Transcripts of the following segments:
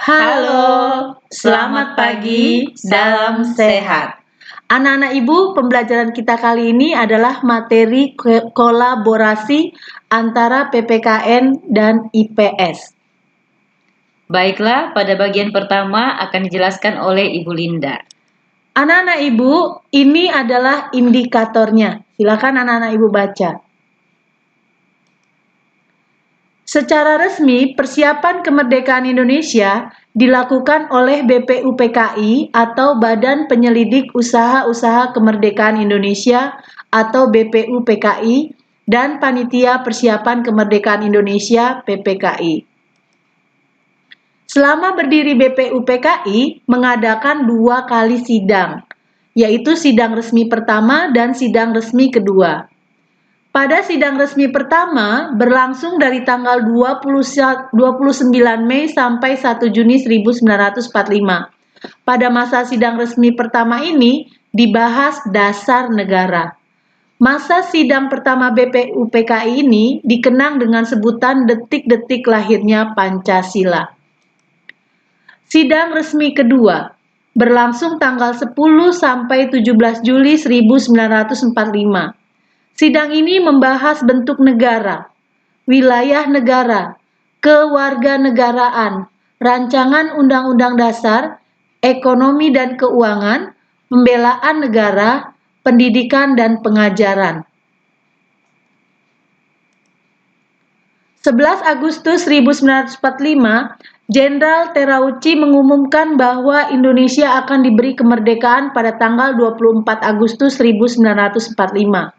Halo, selamat pagi, salam sehat. Anak-anak Ibu, pembelajaran kita kali ini adalah materi kolaborasi antara PPKN dan IPS. Baiklah, pada bagian pertama akan dijelaskan oleh Ibu Linda. Anak-anak Ibu, ini adalah indikatornya. Silakan anak-anak Ibu baca. Secara resmi, persiapan kemerdekaan Indonesia dilakukan oleh BPUPKI atau Badan Penyelidik Usaha-Usaha Kemerdekaan Indonesia atau BPUPKI dan Panitia Persiapan Kemerdekaan Indonesia PPKI. Selama berdiri BPUPKI mengadakan 2 kali sidang, yaitu sidang resmi pertama dan sidang resmi kedua. Pada sidang resmi pertama berlangsung dari tanggal 29 Mei sampai 1 Juni 1945. Pada masa sidang resmi pertama ini dibahas dasar negara. Masa sidang pertama BPUPKI ini dikenang dengan sebutan detik-detik lahirnya Pancasila. Sidang resmi kedua berlangsung tanggal 10 sampai 17 Juli 1945. Sidang ini membahas bentuk negara, wilayah negara, kewarganegaraan, rancangan undang-undang dasar, ekonomi dan keuangan, pembelaan negara, pendidikan dan pengajaran. 11 Agustus 1945, Jenderal Terauchi mengumumkan bahwa Indonesia akan diberi kemerdekaan pada tanggal 24 Agustus 1945.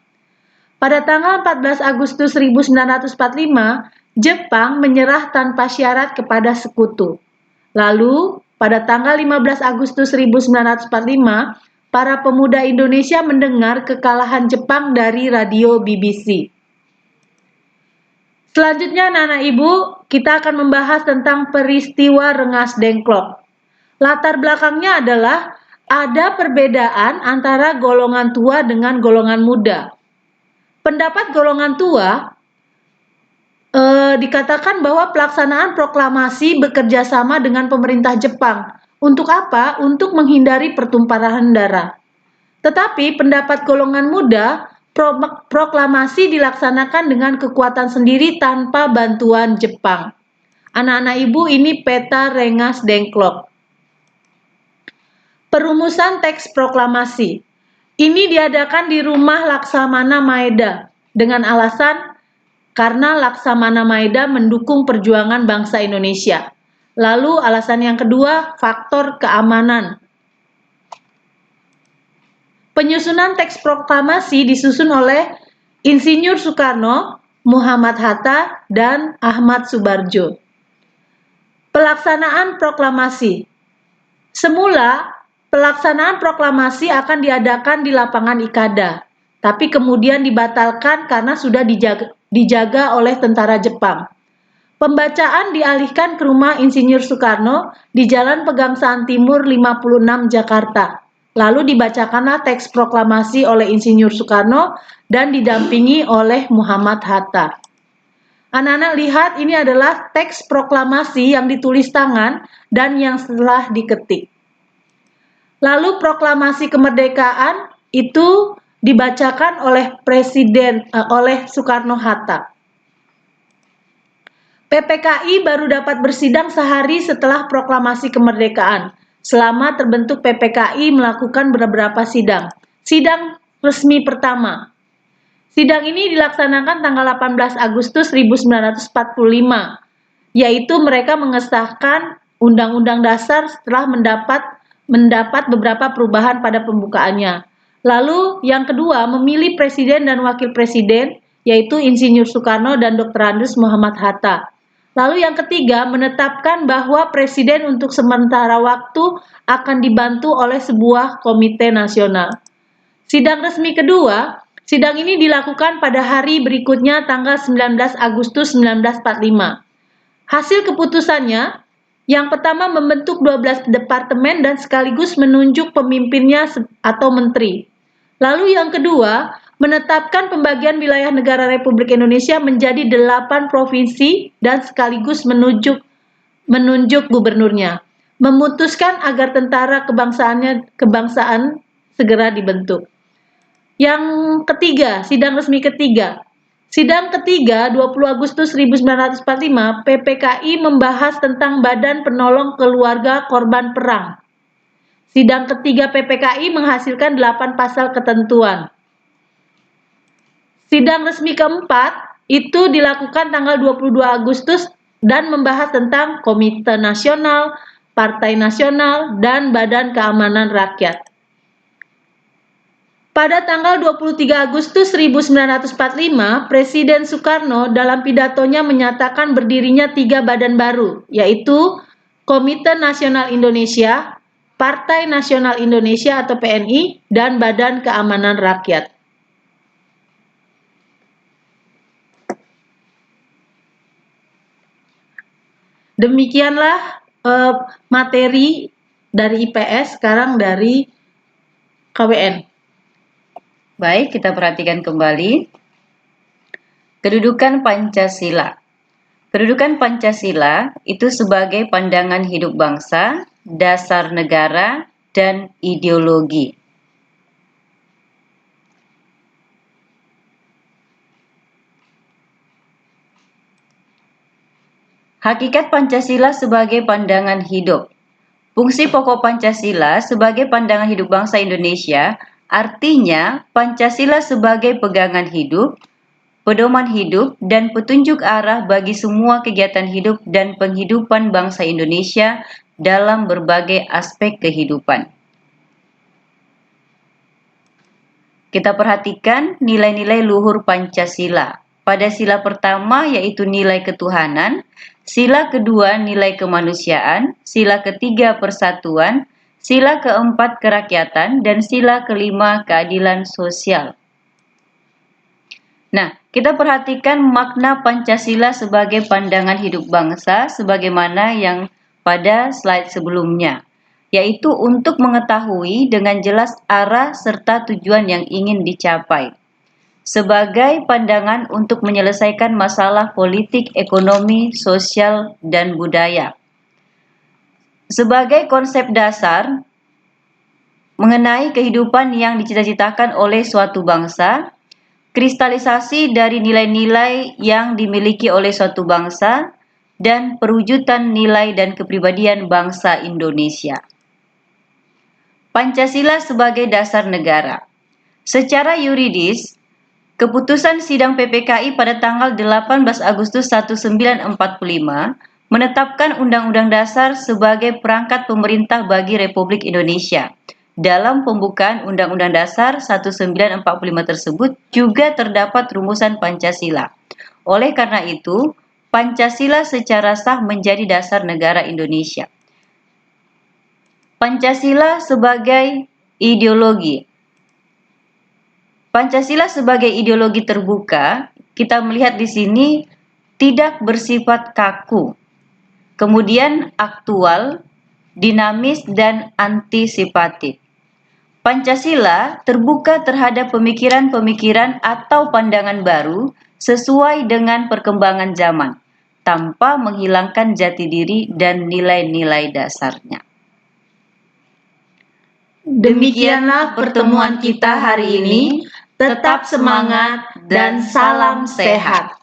Pada tanggal 14 Agustus 1945, Jepang menyerah tanpa syarat kepada sekutu. Lalu, pada tanggal 15 Agustus 1945, para pemuda Indonesia mendengar kekalahan Jepang dari radio BBC. Selanjutnya, anak-anak Ibu, kita akan membahas tentang peristiwa Rengas Dengklok. Latar belakangnya adalah ada perbedaan antara golongan tua dengan golongan muda. Pendapat golongan tua dikatakan bahwa pelaksanaan proklamasi bekerja sama dengan pemerintah Jepang. Untuk apa? Untuk menghindari pertumpahan darah. Tetapi pendapat golongan muda, proklamasi dilaksanakan dengan kekuatan sendiri tanpa bantuan Jepang. Anak-anak Ibu, ini peta Rengas Dengklok. Perumusan teks proklamasi. Ini diadakan di rumah Laksamana Maeda dengan alasan karena Laksamana Maeda mendukung perjuangan bangsa Indonesia. Lalu alasan yang kedua, faktor keamanan. Penyusunan teks proklamasi disusun oleh Insinyur Soekarno, Muhammad Hatta, dan Ahmad Subarjo. Pelaksanaan proklamasi. Semula pelaksanaan proklamasi akan diadakan di lapangan Ikada, tapi kemudian dibatalkan karena sudah dijaga oleh tentara Jepang. Pembacaan dialihkan ke rumah Insinyur Soekarno di Jalan Pegangsaan Timur 56 Jakarta. Lalu dibacakanlah teks proklamasi oleh Insinyur Soekarno dan didampingi oleh Muhammad Hatta. Anak-anak lihat, ini adalah teks proklamasi yang ditulis tangan dan yang setelah diketik. Lalu proklamasi kemerdekaan itu dibacakan oleh oleh Soekarno-Hatta. PPKI baru dapat bersidang sehari setelah proklamasi kemerdekaan. Selama terbentuk PPKI melakukan beberapa sidang. Sidang resmi pertama. Sidang ini dilaksanakan tanggal 18 Agustus 1945, yaitu mereka mengesahkan Undang-Undang Dasar setelah mendapat beberapa perubahan pada pembukaannya. Lalu yang kedua, memilih presiden dan wakil presiden, yaitu Insinyur Soekarno dan Dr. Andes Muhammad Hatta. Lalu yang ketiga, menetapkan bahwa presiden untuk sementara waktu akan dibantu oleh sebuah komite nasional. Sidang resmi kedua, sidang ini dilakukan pada hari berikutnya tanggal 19 Agustus 1945. Hasil keputusannya, yang pertama membentuk 12 departemen dan sekaligus menunjuk pemimpinnya atau menteri. Lalu yang kedua, menetapkan pembagian wilayah negara Republik Indonesia menjadi 8 provinsi dan sekaligus menunjuk menunjuk gubernurnya, memutuskan agar tentara kebangsaan segera dibentuk. Yang ketiga, sidang resmi ketiga. Sidang ketiga 20 Agustus 1945, PPKI membahas tentang Badan Penolong Keluarga Korban Perang. Sidang ketiga PPKI menghasilkan 8 pasal ketentuan. Sidang resmi keempat itu dilakukan tanggal 22 Agustus dan membahas tentang Komite Nasional, Partai Nasional, dan Badan Keamanan Rakyat. Pada tanggal 23 Agustus 1945, Presiden Soekarno dalam pidatonya menyatakan berdirinya 3 badan baru, yaitu Komite Nasional Indonesia, Partai Nasional Indonesia atau PNI, dan Badan Keamanan Rakyat. Demikianlah materi dari IPS, sekarang dari KWN. Baik, kita perhatikan kembali. Kedudukan Pancasila. Kedudukan Pancasila itu sebagai pandangan hidup bangsa, dasar negara, dan ideologi. Hakikat Pancasila sebagai pandangan hidup. Fungsi pokok Pancasila sebagai pandangan hidup bangsa Indonesia artinya Pancasila sebagai pegangan hidup, pedoman hidup, dan petunjuk arah bagi semua kegiatan hidup dan penghidupan bangsa Indonesia dalam berbagai aspek kehidupan. Kita perhatikan nilai-nilai luhur Pancasila. Pada sila pertama yaitu nilai ketuhanan, sila kedua nilai kemanusiaan, sila ketiga persatuan, sila keempat kerakyatan, dan sila kelima keadilan sosial. Nah, kita perhatikan makna Pancasila sebagai pandangan hidup bangsa sebagaimana yang pada slide sebelumnya, yaitu untuk mengetahui dengan jelas arah serta tujuan yang ingin dicapai. Sebagai pandangan untuk menyelesaikan masalah politik, ekonomi, sosial, dan budaya. Sebagai konsep dasar mengenai kehidupan yang dicita-citakan oleh suatu bangsa, kristalisasi dari nilai-nilai yang dimiliki oleh suatu bangsa, dan perwujudan nilai dan kepribadian bangsa Indonesia. Pancasila sebagai dasar negara. Secara yuridis, keputusan sidang PPKI pada tanggal 18 Agustus 1945 menetapkan Undang-Undang Dasar sebagai perangkat pemerintah bagi Republik Indonesia. Dalam pembukaan Undang-Undang Dasar 1945 tersebut juga terdapat rumusan Pancasila. Oleh karena itu, Pancasila secara sah menjadi dasar negara Indonesia. Pancasila sebagai ideologi. Pancasila sebagai ideologi terbuka, kita melihat di sini tidak bersifat kaku, kemudian aktual, dinamis, dan antisipatif. Pancasila terbuka terhadap pemikiran-pemikiran atau pandangan baru sesuai dengan perkembangan zaman, tanpa menghilangkan jati diri dan nilai-nilai dasarnya. Demikianlah pertemuan kita hari ini. Tetap semangat dan salam sehat.